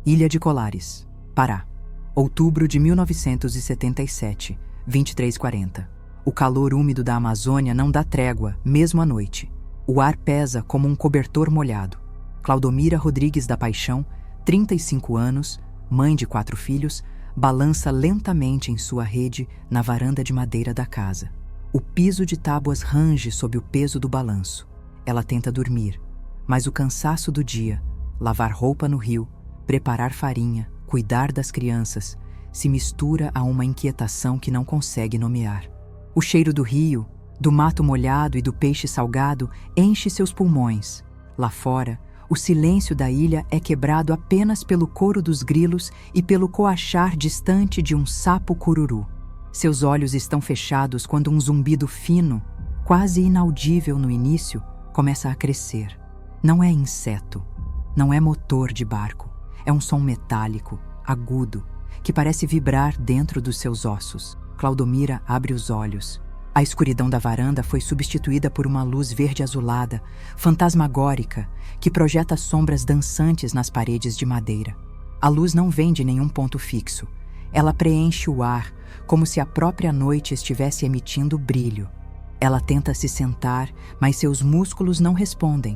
Ilha de Colares, Pará. Outubro de 1977, 23h40. O calor úmido da Amazônia não dá trégua, mesmo à noite. O ar pesa como um cobertor molhado. Claudomira Rodrigues da Paixão, 35 anos, mãe de 4 filhos, balança lentamente em sua rede na varanda de madeira da casa. O piso de tábuas range sob o peso do balanço. Ela tenta dormir, mas o cansaço do dia, lavar roupa no rio, preparar farinha, cuidar das crianças, se mistura a uma inquietação que não consegue nomear. O cheiro do rio, do mato molhado e do peixe salgado enche seus pulmões. Lá fora, o silêncio da ilha é quebrado apenas pelo coro dos grilos e pelo coachar distante de um sapo cururu. Seus olhos estão fechados quando um zumbido fino, quase inaudível no início, começa a crescer. Não é inseto, não é motor de barco. É um som metálico, agudo, que parece vibrar dentro dos seus ossos. Claudomira abre os olhos. A escuridão da varanda foi substituída por uma luz verde-azulada, fantasmagórica, que projeta sombras dançantes nas paredes de madeira. A luz não vem de nenhum ponto fixo. Ela preenche o ar, como se a própria noite estivesse emitindo brilho. Ela tenta se sentar, mas seus músculos não respondem.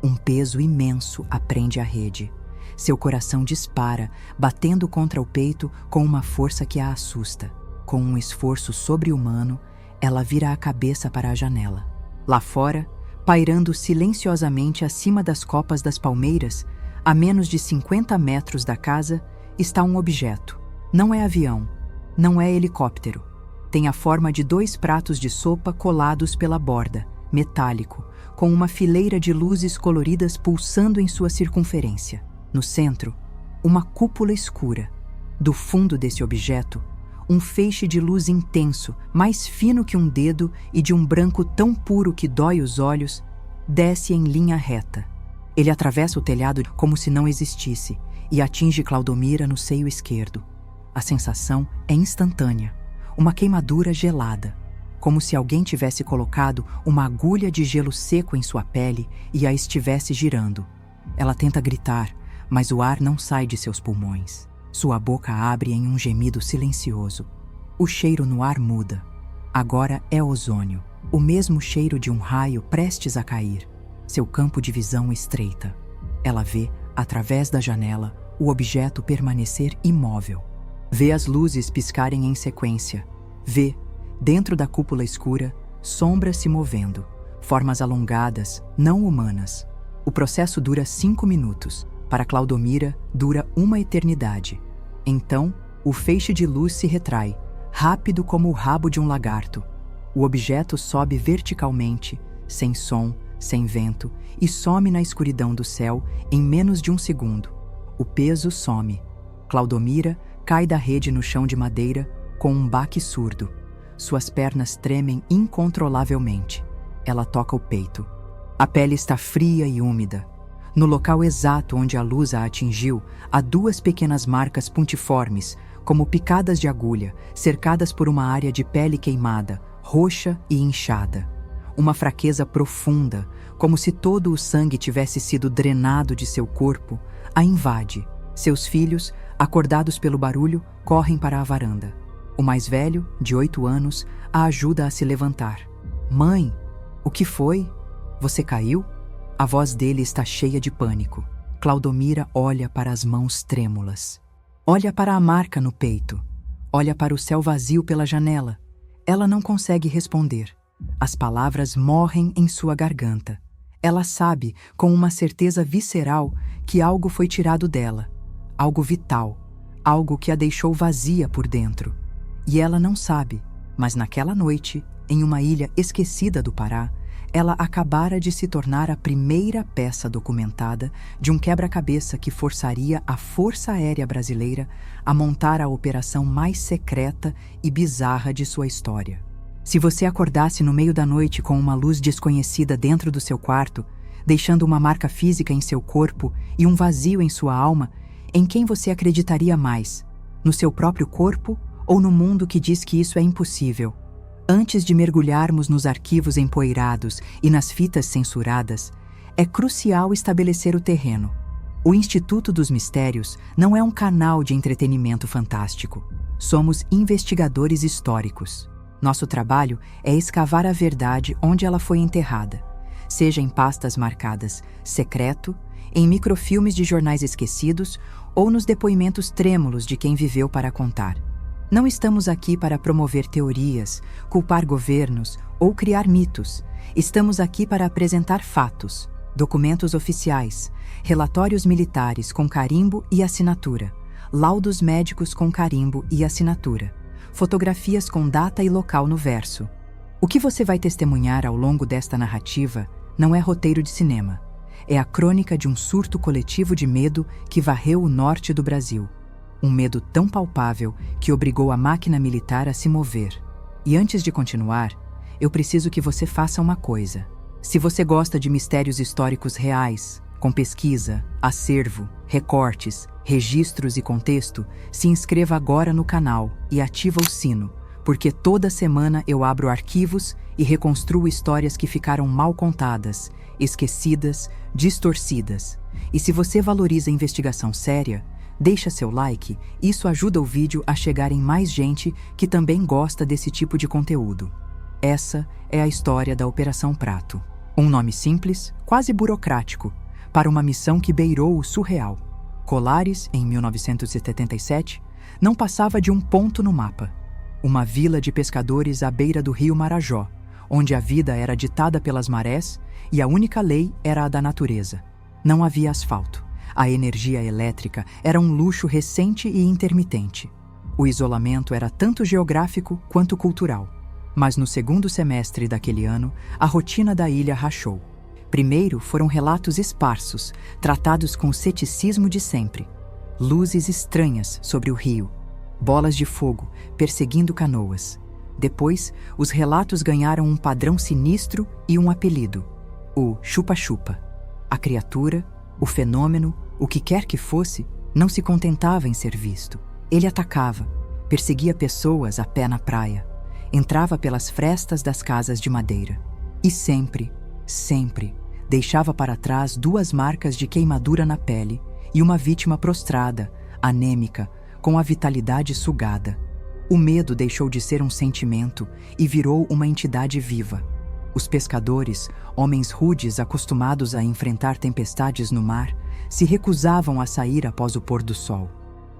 Um peso imenso a prende à rede. Seu coração dispara, batendo contra o peito com uma força que a assusta. Com um esforço sobre-humano, ela vira a cabeça para a janela. Lá fora, pairando silenciosamente acima das copas das palmeiras, a menos de 50 metros da casa, está um objeto. Não é avião, não é helicóptero. Tem a forma de 2 pratos de sopa colados pela borda, metálico, com uma fileira de luzes coloridas pulsando em sua circunferência. No centro, uma cúpula escura. Do fundo desse objeto, um feixe de luz intenso, mais fino que um dedo e de um branco tão puro que dói os olhos, desce em linha reta. Ele atravessa o telhado como se não existisse e atinge Claudomira no seio esquerdo. A sensação é instantânea, uma queimadura gelada, como se alguém tivesse colocado uma agulha de gelo seco em sua pele e a estivesse girando. Ela tenta gritar, mas o ar não sai de seus pulmões. Sua boca abre em um gemido silencioso. O cheiro no ar muda. Agora é ozônio, o mesmo cheiro de um raio prestes a cair. Seu campo de visão estreita. Ela vê, através da janela, o objeto permanecer imóvel. Vê as luzes piscarem em sequência. Vê, dentro da cúpula escura, sombras se movendo, formas alongadas, não humanas. O processo dura 5 minutos. Para Claudomira, dura uma eternidade. Então, o feixe de luz se retrai, rápido como o rabo de um lagarto. O objeto sobe verticalmente, sem som, sem vento, e some na escuridão do céu em menos de 1 segundo. O peso some. Claudomira cai da rede no chão de madeira com um baque surdo. Suas pernas tremem incontrolavelmente. Ela toca o peito. A pele está fria e úmida. No local exato onde a luz a atingiu, há 2 pequenas marcas puntiformes, como picadas de agulha, cercadas por uma área de pele queimada, roxa e inchada. Uma fraqueza profunda, como se todo o sangue tivesse sido drenado de seu corpo, a invade. Seus filhos, acordados pelo barulho, correm para a varanda. O mais velho, de 8 anos, a ajuda a se levantar. "Mãe, o que foi? Você caiu?" A voz dele está cheia de pânico. Claudomira olha para as mãos trêmulas. Olha para a marca no peito. Olha para o céu vazio pela janela. Ela não consegue responder. As palavras morrem em sua garganta. Ela sabe, com uma certeza visceral, que algo foi tirado dela. Algo vital. Algo que a deixou vazia por dentro. E ela não sabe, mas naquela noite, em uma ilha esquecida do Pará, ela acabara de se tornar a primeira peça documentada de um quebra-cabeça que forçaria a Força Aérea Brasileira a montar a operação mais secreta e bizarra de sua história. Se você acordasse no meio da noite com uma luz desconhecida dentro do seu quarto, deixando uma marca física em seu corpo e um vazio em sua alma, em quem você acreditaria mais? No seu próprio corpo ou no mundo que diz que isso é impossível? Antes de mergulharmos nos arquivos empoeirados e nas fitas censuradas, é crucial estabelecer o terreno. O Instituto dos Mistérios não é um canal de entretenimento fantástico. Somos investigadores históricos. Nosso trabalho é escavar a verdade onde ela foi enterrada, seja em pastas marcadas secreto, em microfilmes de jornais esquecidos ou nos depoimentos trêmulos de quem viveu para contar. Não estamos aqui para promover teorias, culpar governos ou criar mitos. Estamos aqui para apresentar fatos, documentos oficiais, relatórios militares com carimbo e assinatura, laudos médicos com carimbo e assinatura, fotografias com data e local no verso. O que você vai testemunhar ao longo desta narrativa não é roteiro de cinema. É a crônica de um surto coletivo de medo que varreu o norte do Brasil. Um medo tão palpável que obrigou a máquina militar a se mover. E antes de continuar, eu preciso que você faça uma coisa. Se você gosta de mistérios históricos reais, com pesquisa, acervo, recortes, registros e contexto, se inscreva agora no canal e ativa o sino, porque toda semana eu abro arquivos e reconstruo histórias que ficaram mal contadas, esquecidas, distorcidas. E se você valoriza a investigação séria, deixa seu like, isso ajuda o vídeo a chegar em mais gente que também gosta desse tipo de conteúdo. Essa é a história da Operação Prato. Um nome simples, quase burocrático, para uma missão que beirou o surreal. Colares, em 1977, não passava de um ponto no mapa. Uma vila de pescadores à beira do rio Marajó, onde a vida era ditada pelas marés e a única lei era a da natureza. Não havia asfalto. A energia elétrica era um luxo recente e intermitente. O isolamento era tanto geográfico quanto cultural. Mas no segundo semestre daquele ano, a rotina da ilha rachou. Primeiro foram relatos esparsos, tratados com o ceticismo de sempre. Luzes estranhas sobre o rio, bolas de fogo perseguindo canoas. Depois, os relatos ganharam um padrão sinistro e um apelido: o chupa-chupa. A criatura, o fenômeno, o que quer que fosse, não se contentava em ser visto. Ele atacava, perseguia pessoas a pé na praia, entrava pelas frestas das casas de madeira. E sempre, deixava para trás 2 marcas de queimadura na pele e uma vítima prostrada, anêmica, com a vitalidade sugada. O medo deixou de ser um sentimento e virou uma entidade viva. Os pescadores, homens rudes acostumados a enfrentar tempestades no mar, se recusavam a sair após o pôr do sol.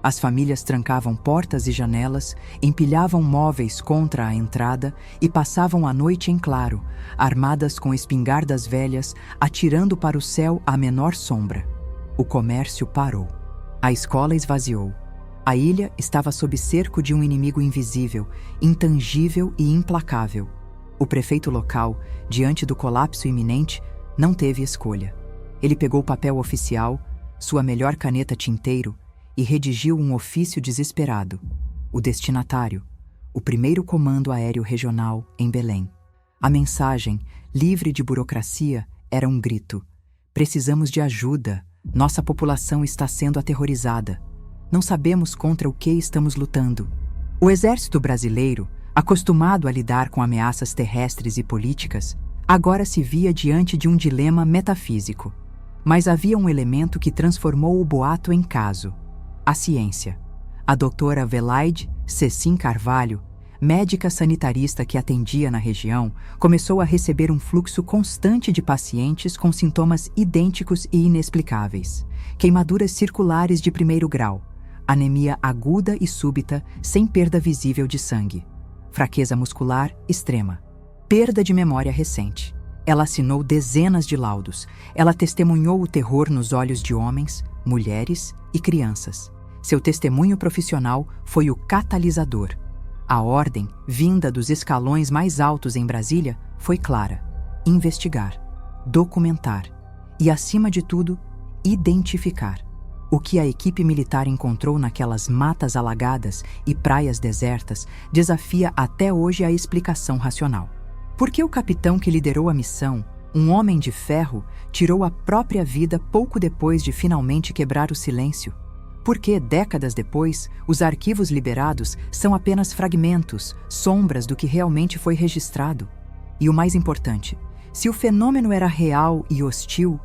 As famílias trancavam portas e janelas, empilhavam móveis contra a entrada e passavam a noite em claro, armadas com espingardas velhas, atirando para o céu a menor sombra. O comércio parou. A escola esvaziou. A ilha estava sob cerco de um inimigo invisível, intangível e implacável. O prefeito local, diante do colapso iminente, não teve escolha. Ele pegou o papel oficial, sua melhor caneta tinteiro, e redigiu um ofício desesperado. O destinatário, o 1º Comando Aéreo Regional, em Belém. A mensagem, livre de burocracia, era um grito: precisamos de ajuda, nossa população está sendo aterrorizada. Não sabemos contra o que estamos lutando. O exército brasileiro, acostumado a lidar com ameaças terrestres e políticas, agora se via diante de um dilema metafísico. Mas havia um elemento que transformou o boato em caso: a ciência. A doutora Velaide Cecim Carvalho, médica sanitarista que atendia na região, começou a receber um fluxo constante de pacientes com sintomas idênticos e inexplicáveis. Queimaduras circulares de 1º grau, anemia aguda e súbita sem perda visível de sangue, fraqueza muscular extrema, perda de memória recente. Ela assinou dezenas de laudos. Ela testemunhou o terror nos olhos de homens, mulheres e crianças. Seu testemunho profissional foi o catalisador. A ordem, vinda dos escalões mais altos em Brasília, foi clara: investigar, documentar e, acima de tudo, identificar. O que a equipe militar encontrou naquelas matas alagadas e praias desertas desafia até hoje a explicação racional. Por que o capitão que liderou a missão, um homem de ferro, tirou a própria vida pouco depois de finalmente quebrar o silêncio? Por que, décadas depois, os arquivos liberados são apenas fragmentos, sombras do que realmente foi registrado? E o mais importante, se o fenômeno era real e hostil,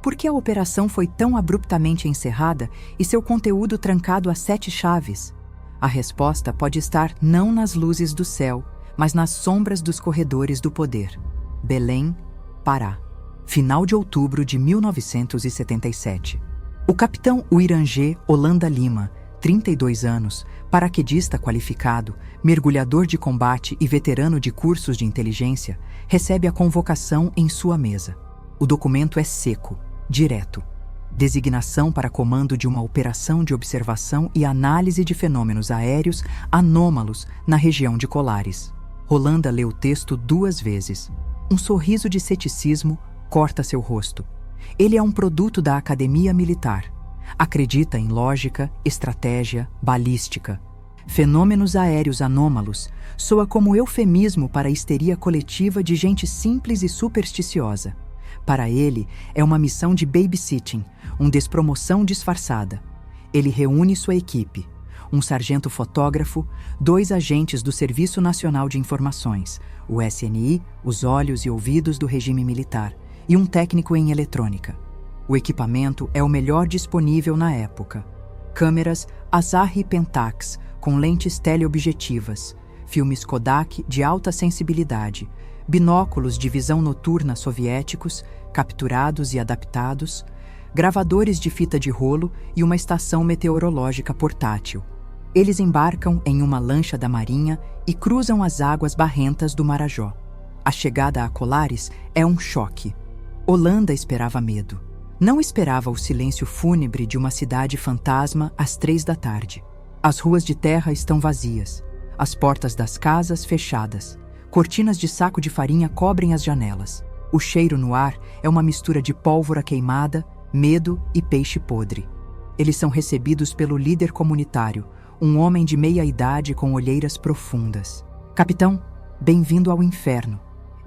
Por que a operação foi tão abruptamente encerrada e seu conteúdo trancado a 7 chaves? A resposta pode estar não nas luzes do céu, mas nas sombras dos corredores do poder. Belém, Pará. Final de outubro de 1977. O capitão Uirangê Holanda Lima, 32 anos, paraquedista qualificado, mergulhador de combate e veterano de cursos de inteligência, recebe a convocação em sua mesa. O documento é seco, direto. Designação para comando de uma operação de observação e análise de fenômenos aéreos anômalos na região de Colares. Holanda lê o texto 2 vezes. Um sorriso de ceticismo corta seu rosto. Ele é um produto da Academia Militar. Acredita em lógica, estratégia, balística. Fenômenos aéreos anômalos soa como eufemismo para a histeria coletiva de gente simples e supersticiosa. Para ele, é uma missão de babysitting, despromoção disfarçada. Ele reúne sua equipe. Um sargento fotógrafo, 2 agentes do Serviço Nacional de Informações, o SNI, os olhos e ouvidos do regime militar, e um técnico em eletrônica. O equipamento é o melhor disponível na época. Câmeras Asahi Pentax, com lentes teleobjetivas, filmes Kodak de alta sensibilidade, binóculos de visão noturna soviéticos, capturados e adaptados, gravadores de fita de rolo e uma estação meteorológica portátil. Eles embarcam em uma lancha da Marinha e cruzam as águas barrentas do Marajó. A chegada a Colares é um choque. Holanda esperava medo. Não esperava o silêncio fúnebre de uma cidade fantasma às 3 da tarde. As ruas de terra estão vazias, as portas das casas fechadas. Cortinas de saco de farinha cobrem as janelas. O cheiro no ar é uma mistura de pólvora queimada, medo e peixe podre. Eles são recebidos pelo líder comunitário, um homem de meia idade com olheiras profundas. Capitão, bem-vindo ao inferno,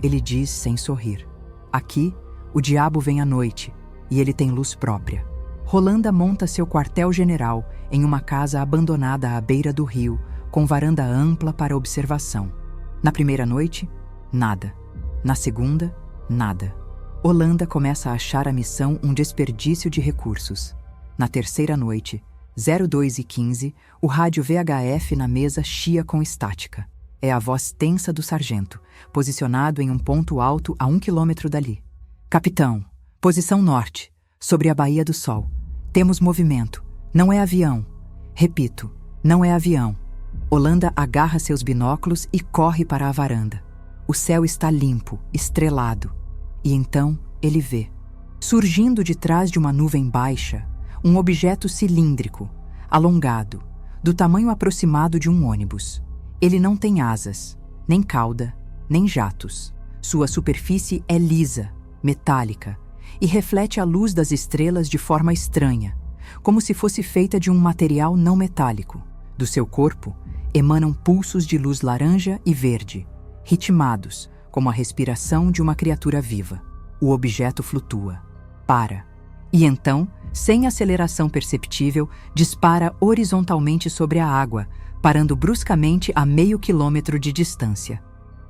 ele diz sem sorrir. Aqui, o diabo vem à noite, e ele tem luz própria. Holanda monta seu quartel-general em uma casa abandonada à beira do rio, com varanda ampla para observação. Na primeira noite, nada. Na segunda, nada. Holanda começa a achar a missão um desperdício de recursos. Na terceira noite, 02h15, o rádio VHF na mesa chia com estática. É a voz tensa do sargento, posicionado em um ponto alto a 1 quilômetro dali. Capitão, posição norte, sobre a Baía do Sol. Temos movimento. Não é avião. Repito, não é avião. Holanda agarra seus binóculos e corre para a varanda. O céu está limpo, estrelado. E então ele vê, surgindo de trás de uma nuvem baixa, um objeto cilíndrico, alongado, do tamanho aproximado de um ônibus. Ele não tem asas, nem cauda, nem jatos. Sua superfície é lisa, metálica, e reflete a luz das estrelas de forma estranha, como se fosse feita de um material não metálico. Do seu corpo emanam pulsos de luz laranja e verde, ritmados, como a respiração de uma criatura viva. O objeto flutua, para, e então, sem aceleração perceptível, dispara horizontalmente sobre a água, parando bruscamente a meio quilômetro de distância.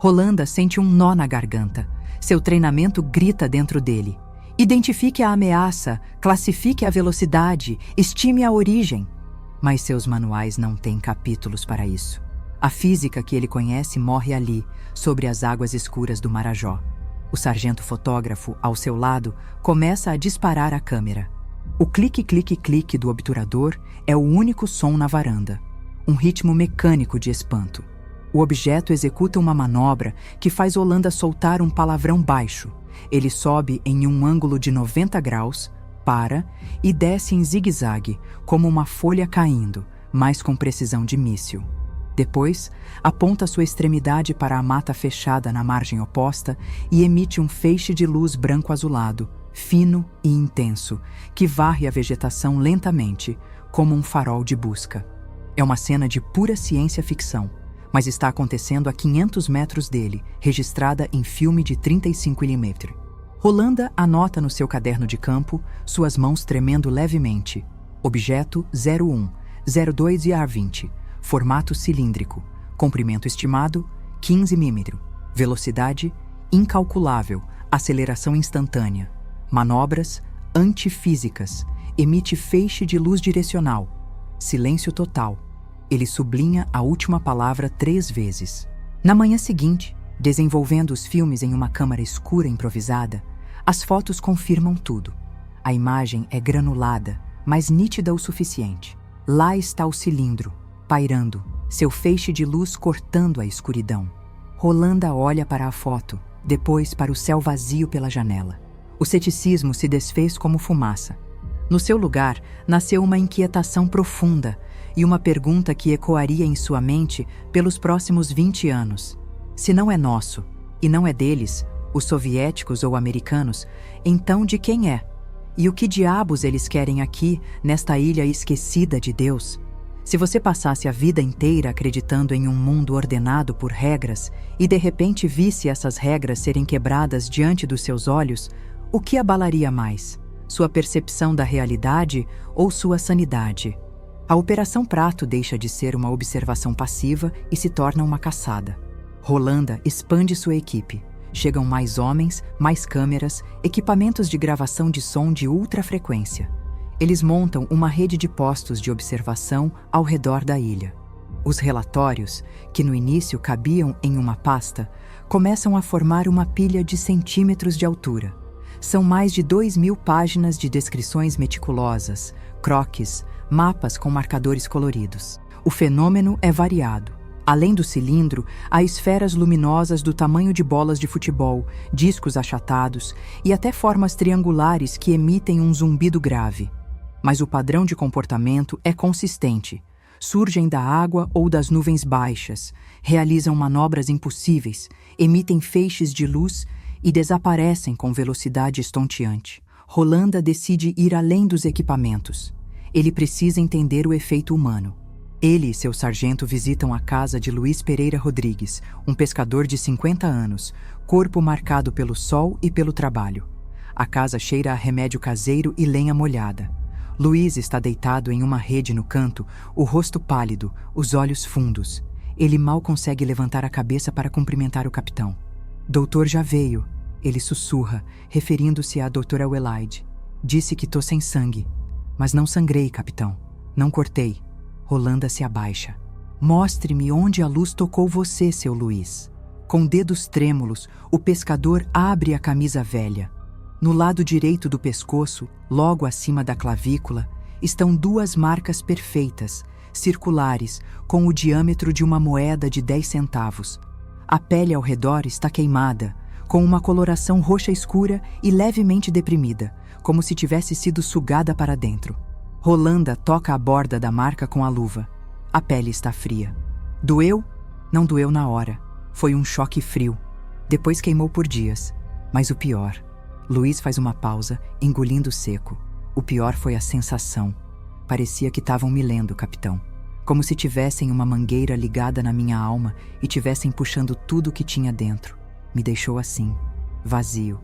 Holanda sente um nó na garganta. Seu treinamento grita dentro dele. Identifique a ameaça, classifique a velocidade, estime a origem. Mas seus manuais não têm capítulos para isso. A física que ele conhece morre ali, sobre as águas escuras do Marajó. O sargento fotógrafo, ao seu lado, começa a disparar a câmera. O clique-clique-clique do obturador é o único som na varanda. Um ritmo mecânico de espanto. O objeto executa uma manobra que faz Holanda soltar um palavrão baixo. Ele sobe em um ângulo de 90 graus, para e desce em zigue-zague, como uma folha caindo, mas com precisão de míssil. Depois, aponta sua extremidade para a mata fechada na margem oposta e emite um feixe de luz branco-azulado, fino e intenso, que varre a vegetação lentamente, como um farol de busca. É uma cena de pura ciência-ficção, mas está acontecendo a 500 metros dele, registrada em filme de 35mm. Holanda anota no seu caderno de campo, suas mãos tremendo levemente. Objeto 01, 02 e AR-20. Formato cilíndrico. Comprimento estimado 15 mm. Velocidade incalculável. Aceleração instantânea. Manobras antifísicas, emite feixe de luz direcional. Silêncio total. Ele sublinha a última palavra 3 vezes. Na manhã seguinte, desenvolvendo os filmes em uma câmara escura improvisada, as fotos confirmam tudo. A imagem é granulada, mas nítida o suficiente. Lá está o cilindro, pairando, seu feixe de luz cortando a escuridão. Rolanda olha para a foto, depois para o céu vazio pela janela. O ceticismo se desfez como fumaça. No seu lugar, nasceu uma inquietação profunda e uma pergunta que ecoaria em sua mente pelos próximos 20 anos. Se não é nosso, e não é deles, os soviéticos ou americanos, então de quem é? E o que diabos eles querem aqui, nesta ilha esquecida de Deus? Se você passasse a vida inteira acreditando em um mundo ordenado por regras e de repente visse essas regras serem quebradas diante dos seus olhos, o que abalaria mais? Sua percepção da realidade ou sua sanidade? A Operação Prato deixa de ser uma observação passiva e se torna uma caçada. Rolanda expande sua equipe. Chegam mais homens, mais câmeras, equipamentos de gravação de som de ultra frequência. Eles montam uma rede de postos de observação ao redor da ilha. Os relatórios, que no início cabiam em uma pasta, começam a formar uma pilha de centímetros de altura. São mais de 2.000 páginas de descrições meticulosas, croquis, mapas com marcadores coloridos. O fenômeno é variado. Além do cilindro, há esferas luminosas do tamanho de bolas de futebol, discos achatados e até formas triangulares que emitem um zumbido grave. Mas o padrão de comportamento é consistente. Surgem da água ou das nuvens baixas, realizam manobras impossíveis, emitem feixes de luz e desaparecem com velocidade estonteante. Rolanda decide ir além dos equipamentos. Ele precisa entender o efeito humano. Ele e seu sargento visitam a casa de Luiz Pereira Rodrigues, um pescador de 50 anos, corpo marcado pelo sol e pelo trabalho. A casa cheira a remédio caseiro e lenha molhada. Luiz está deitado em uma rede no canto, o rosto pálido, os olhos fundos. Ele mal consegue levantar a cabeça para cumprimentar o capitão. Doutor já veio, ele sussurra, referindo-se à doutora Welaide. Disse que tô sem sangue. Mas não sangrei, capitão. Não cortei. Rolanda se abaixa. Mostre-me onde a luz tocou você, seu Luiz. Com dedos trêmulos, o pescador abre a camisa velha. No lado direito do pescoço, logo acima da clavícula, estão 2 marcas perfeitas, circulares, com o diâmetro de uma moeda de 10 centavos. A pele ao redor está queimada, com uma coloração roxa escura e levemente deprimida, como se tivesse sido sugada para dentro. Rolanda toca a borda da marca com a luva. A pele está fria. Doeu? Não doeu na hora. Foi um choque frio. Depois queimou por dias. Mas o pior... Luiz faz uma pausa, engolindo seco. O pior foi a sensação. Parecia que estavam me lendo, capitão. Como se tivessem uma mangueira ligada na minha alma e tivessem puxando tudo o que tinha dentro. Me deixou assim, vazio.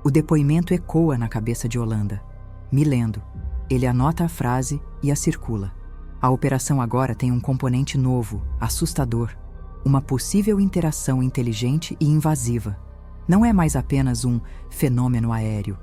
O depoimento ecoa na cabeça de Holanda. Me lendo. Ele anota a frase e a circula. A operação agora tem um componente novo, assustador. Uma possível interação inteligente e invasiva. Não é mais apenas um fenômeno aéreo.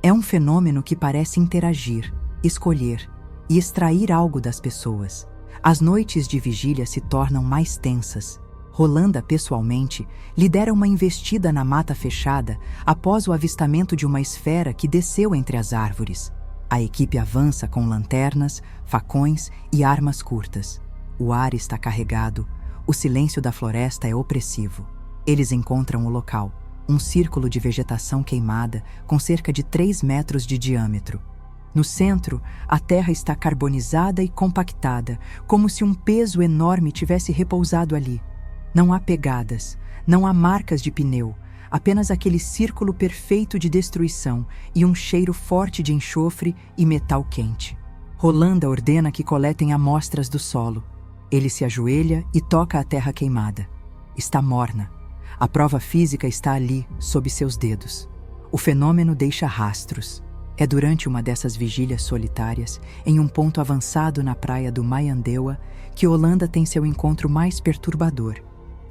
É um fenômeno que parece interagir, escolher e extrair algo das pessoas. As noites de vigília se tornam mais tensas. Rolanda, pessoalmente, lidera uma investida na mata fechada após o avistamento de uma esfera que desceu entre as árvores. A equipe avança com lanternas, facões e armas curtas. O ar está carregado, o silêncio da floresta é opressivo. Eles encontram o local. Um círculo de vegetação queimada com cerca de 3 metros de diâmetro. No centro, a terra está carbonizada e compactada, como se um peso enorme tivesse repousado ali. Não há pegadas, não há marcas de pneu, apenas aquele círculo perfeito de destruição e um cheiro forte de enxofre e metal quente. Rolanda ordena que coletem amostras do solo. Ele se ajoelha e toca a terra queimada. Está morna. A prova física está ali, sob seus dedos. O fenômeno deixa rastros. É durante uma dessas vigílias solitárias, em um ponto avançado na praia do Maiandeua, que Holanda tem seu encontro mais perturbador.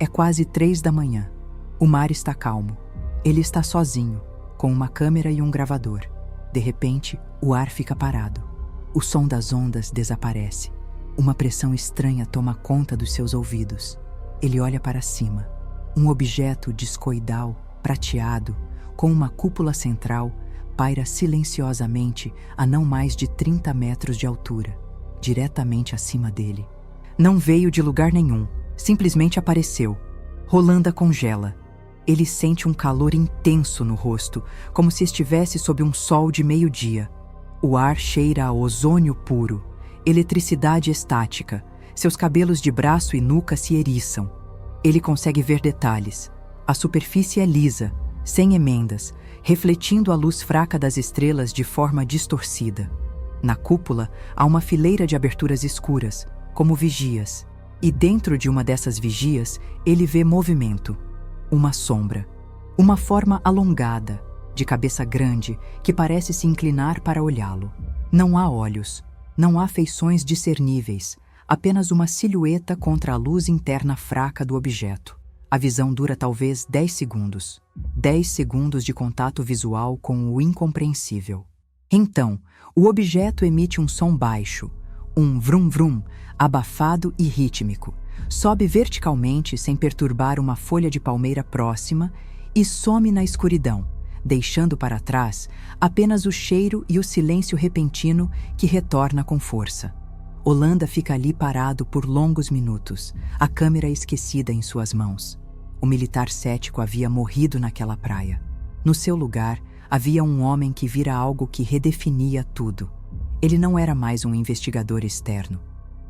É quase 3 da manhã. O mar está calmo. Ele está sozinho, com uma câmera e um gravador. De repente, o ar fica parado. O som das ondas desaparece. Uma pressão estranha toma conta dos seus ouvidos. Ele olha para cima. Um objeto discoidal, prateado, com uma cúpula central, paira silenciosamente a não mais de 30 metros de altura, diretamente acima dele. Não veio de lugar nenhum, simplesmente apareceu. Rolanda congela. Ele sente um calor intenso no rosto, como se estivesse sob um sol de meio-dia. O ar cheira a ozônio puro, eletricidade estática. Seus cabelos de braço e nuca se eriçam. Ele consegue ver detalhes. A superfície é lisa, sem emendas, refletindo a luz fraca das estrelas de forma distorcida. Na cúpula, há uma fileira de aberturas escuras, como vigias. E dentro de uma dessas vigias, ele vê movimento. Uma sombra. Uma forma alongada, de cabeça grande, que parece se inclinar para olhá-lo. Não há olhos. Não há feições discerníveis. Apenas uma silhueta contra a luz interna fraca do objeto. A visão dura talvez 10 segundos. 10 segundos de contato visual com o incompreensível. Então, o objeto emite um som baixo, um vrum-vrum, abafado e rítmico. Sobe verticalmente sem perturbar uma folha de palmeira próxima e some na escuridão, deixando para trás apenas o cheiro e o silêncio repentino que retorna com força. Rolanda fica ali parado por longos minutos, a câmera esquecida em suas mãos. O militar cético havia morrido naquela praia. No seu lugar, havia um homem que vira algo que redefinia tudo. Ele não era mais um investigador externo.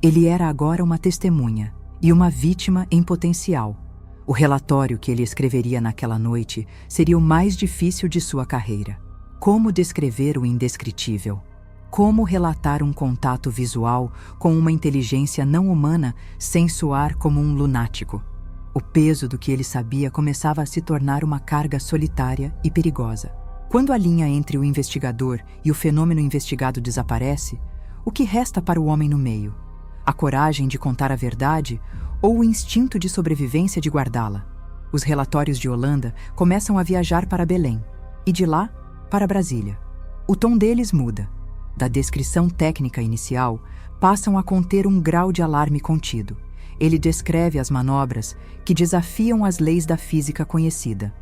Ele era agora uma testemunha e uma vítima em potencial. O relatório que ele escreveria naquela noite seria o mais difícil de sua carreira. Como descrever o indescritível? Como relatar um contato visual com uma inteligência não humana sem soar como um lunático? O peso do que ele sabia começava a se tornar uma carga solitária e perigosa. Quando a linha entre o investigador e o fenômeno investigado desaparece, o que resta para o homem no meio? A coragem de contar a verdade ou o instinto de sobrevivência de guardá-la? Os relatórios de Rolanda começam a viajar para Belém e de lá para Brasília. O tom deles muda. Da descrição técnica inicial, passam a conter um grau de alarme contido. Ele descreve as manobras que desafiam as leis da física conhecida.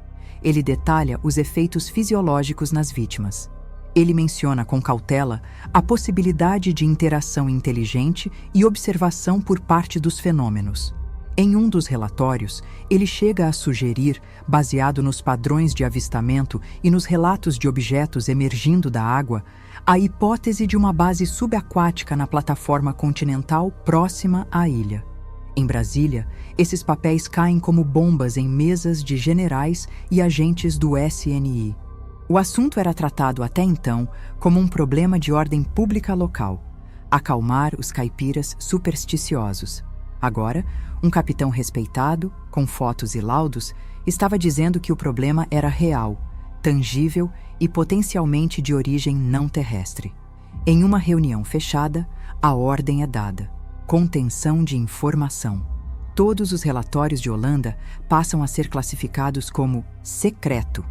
Ele detalha os efeitos fisiológicos nas vítimas. Ele menciona com cautela a possibilidade de interação inteligente e observação por parte dos fenômenos. Em um dos relatórios, ele chega a sugerir, baseado nos padrões de avistamento e nos relatos de objetos emergindo da água, a hipótese de uma base subaquática na plataforma continental próxima à ilha. Em Brasília, esses papéis caem como bombas em mesas de generais e agentes do SNI. O assunto era tratado até então como um problema de ordem pública local, acalmar os caipiras supersticiosos. Agora, um capitão respeitado, com fotos e laudos, estava dizendo que o problema era real, tangível e potencialmente de origem não terrestre. Em uma reunião fechada, a ordem é dada: contenção de informação. Todos os relatórios de Rolanda passam a ser classificados como secreto.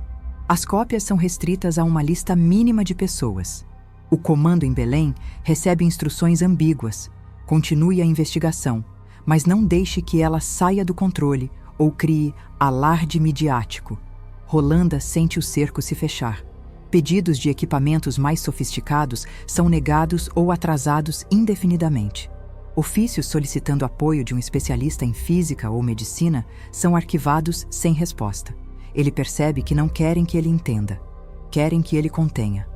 As cópias são restritas a uma lista mínima de pessoas. O comando em Belém recebe instruções ambíguas. Continue a investigação, mas não deixe que ela saia do controle ou crie alarde midiático. Rolanda sente o cerco se fechar. Pedidos de equipamentos mais sofisticados são negados ou atrasados indefinidamente. Ofícios solicitando apoio de um especialista em física ou medicina são arquivados sem resposta. Ele percebe que não querem que ele entenda. Querem que ele contenha.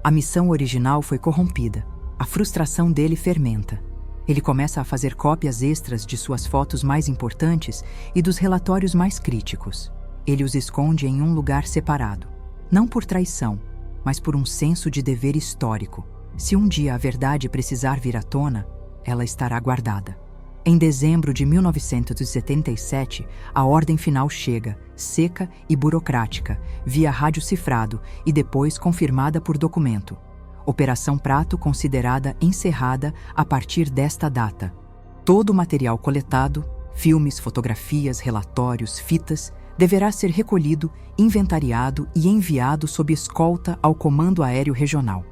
A missão original foi corrompida. A frustração dele fermenta. Ele começa a fazer cópias extras de suas fotos mais importantes e dos relatórios mais críticos. Ele os esconde em um lugar separado. Não por traição, mas por um senso de dever histórico. Se um dia a verdade precisar vir à tona, ela estará guardada. Em dezembro de 1977, a ordem final chega, seca e burocrática, via rádio cifrado e depois confirmada por documento. Operação Prato considerada encerrada a partir desta data. Todo o material coletado, filmes, fotografias, relatórios, fitas, deverá ser recolhido, inventariado e enviado sob escolta ao Comando Aéreo Regional.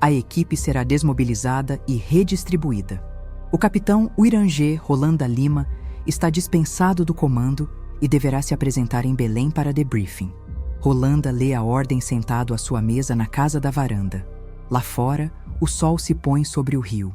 A equipe será desmobilizada e redistribuída. O capitão Uiranger Rolanda Lima está dispensado do comando e deverá se apresentar em Belém para debriefing. Rolanda lê a ordem sentado à sua mesa na casa da varanda. Lá fora, o sol se põe sobre o rio.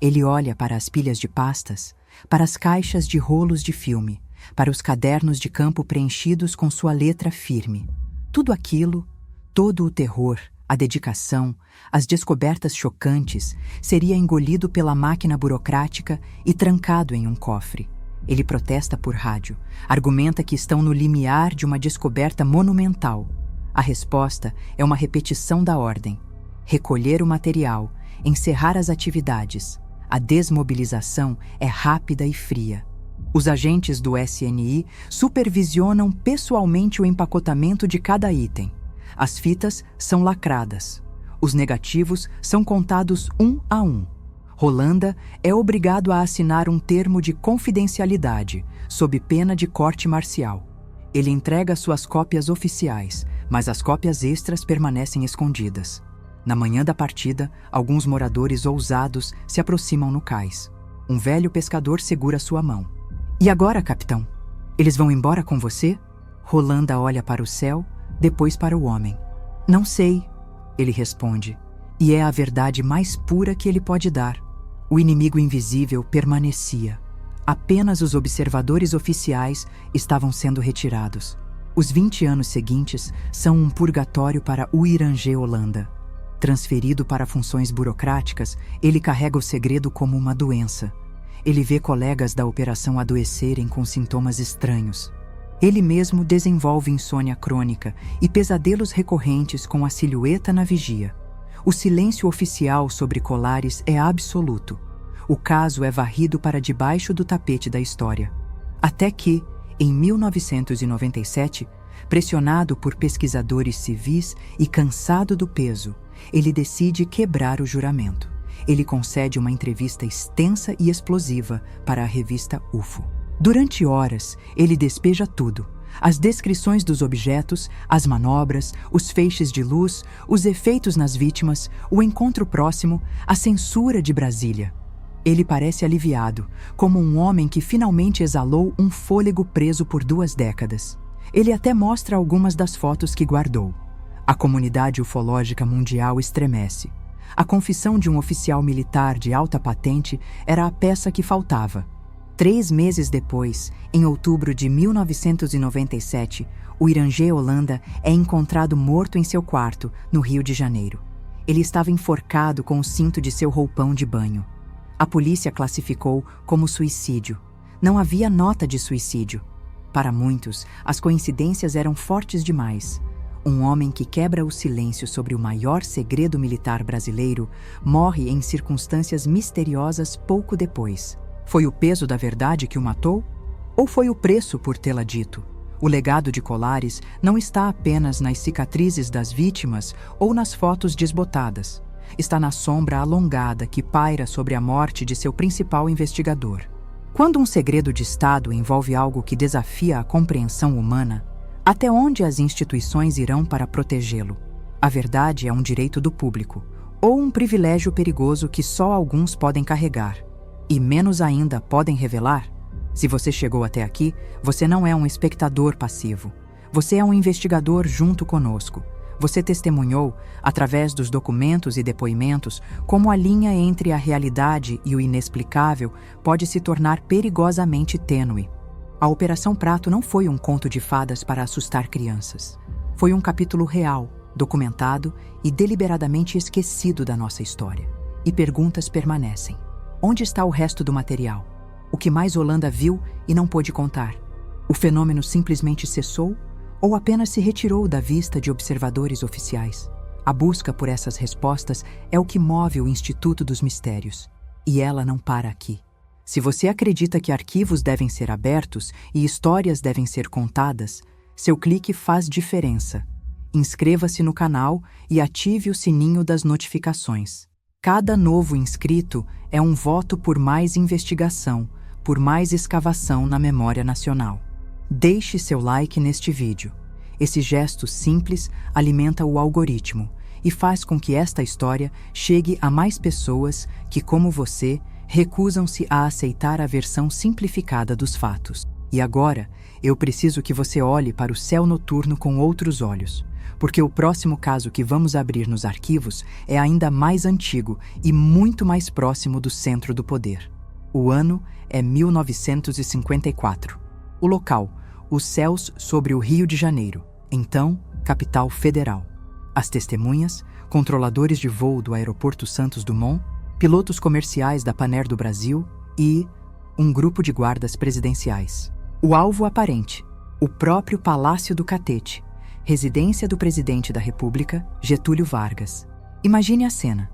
Ele olha para as pilhas de pastas, para as caixas de rolos de filme, para os cadernos de campo preenchidos com sua letra firme. Tudo aquilo, todo o terror, a dedicação, as descobertas chocantes, seria engolido pela máquina burocrática e trancado em um cofre. Ele protesta por rádio, argumenta que estão no limiar de uma descoberta monumental. A resposta é uma repetição da ordem: recolher o material, encerrar as atividades. A desmobilização é rápida e fria. Os agentes do SNI supervisionam pessoalmente o empacotamento de cada item. As fitas são lacradas. Os negativos são contados um a um. Rolanda é obrigado a assinar um termo de confidencialidade, sob pena de corte marcial. Ele entrega suas cópias oficiais, mas as cópias extras permanecem escondidas. Na manhã da partida, alguns moradores ousados se aproximam no cais. Um velho pescador segura sua mão. "E agora, capitão? Eles vão embora com você?" Rolanda olha para o céu, depois para o homem. "Não sei", ele responde, e é a verdade mais pura que ele pode dar. O inimigo invisível permanecia. Apenas os observadores oficiais estavam sendo retirados. Os 20 anos seguintes são um purgatório para Uiranger Holanda. Transferido para funções burocráticas, ele carrega o segredo como uma doença. Ele vê colegas da operação adoecerem com sintomas estranhos. Ele mesmo desenvolve insônia crônica e pesadelos recorrentes com a silhueta na vigia. O silêncio oficial sobre Colares é absoluto. O caso é varrido para debaixo do tapete da história. Até que, em 1997, pressionado por pesquisadores civis e cansado do peso, ele decide quebrar o juramento. Ele concede uma entrevista extensa e explosiva para a revista UFO. Durante horas, ele despeja tudo: as descrições dos objetos, as manobras, os feixes de luz, os efeitos nas vítimas, o encontro próximo, a censura de Brasília. Ele parece aliviado, como um homem que finalmente exalou um fôlego preso por 2 décadas. Ele até mostra algumas das fotos que guardou. A comunidade ufológica mundial estremece. A confissão de um oficial militar de alta patente era a peça que faltava. 3 meses depois, em outubro de 1997, Uiranger Holanda é encontrado morto em seu quarto, no Rio de Janeiro. Ele estava enforcado com o cinto de seu roupão de banho. A polícia classificou como suicídio. Não havia nota de suicídio. Para muitos, as coincidências eram fortes demais. Um homem que quebra o silêncio sobre o maior segredo militar brasileiro morre em circunstâncias misteriosas pouco depois. Foi o peso da verdade que o matou? Ou foi o preço por tê-la dito? O legado de Colares não está apenas nas cicatrizes das vítimas ou nas fotos desbotadas. Está na sombra alongada que paira sobre a morte de seu principal investigador. Quando um segredo de Estado envolve algo que desafia a compreensão humana, até onde as instituições irão para protegê-lo? A verdade é um direito do público, ou um privilégio perigoso que só alguns podem carregar. E menos ainda podem revelar? Se você chegou até aqui, você não é um espectador passivo. Você é um investigador junto conosco. Você testemunhou, através dos documentos e depoimentos, como a linha entre a realidade e o inexplicável pode se tornar perigosamente tênue. A Operação Prato não foi um conto de fadas para assustar crianças. Foi um capítulo real, documentado e deliberadamente esquecido da nossa história. E perguntas permanecem. Onde está o resto do material? O que mais Holanda viu e não pôde contar? O fenômeno simplesmente cessou ou apenas se retirou da vista de observadores oficiais? A busca por essas respostas é o que move o Instituto dos Mistérios. E ela não para aqui. Se você acredita que arquivos devem ser abertos e histórias devem ser contadas, seu clique faz diferença. Inscreva-se no canal e ative o sininho das notificações. Cada novo inscrito é um voto por mais investigação, por mais escavação na memória nacional. Deixe seu like neste vídeo. Esse gesto simples alimenta o algoritmo e faz com que esta história chegue a mais pessoas que, como você, recusam-se a aceitar a versão simplificada dos fatos. E agora, eu preciso que você olhe para o céu noturno com outros olhos, porque o próximo caso que vamos abrir nos arquivos é ainda mais antigo e muito mais próximo do centro do poder. O ano é 1954. O local, os céus sobre o Rio de Janeiro, então capital federal. As testemunhas, controladores de voo do Aeroporto Santos Dumont, pilotos comerciais da Panair do Brasil e um grupo de guardas presidenciais. O alvo aparente, o próprio Palácio do Catete, residência do presidente da República, Getúlio Vargas. Imagine a cena.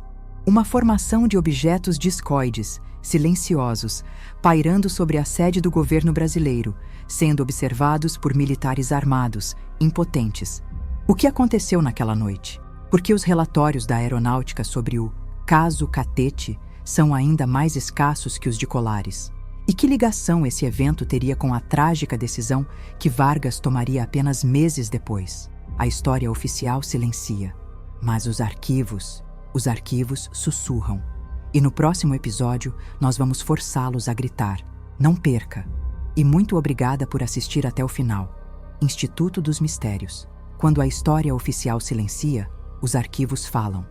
Uma formação de objetos discoides, silenciosos, pairando sobre a sede do governo brasileiro, sendo observados por militares armados, impotentes. O que aconteceu naquela noite? Porque os relatórios da aeronáutica sobre o caso Catete são ainda mais escassos que os de Colares. E que ligação esse evento teria com a trágica decisão que Vargas tomaria apenas meses depois? A história oficial silencia, mas os arquivos sussurram. E no próximo episódio, nós vamos forçá-los a gritar. Não perca! E muito obrigada por assistir até o final. Instituto dos Mistérios. Quando a história oficial silencia, os arquivos falam.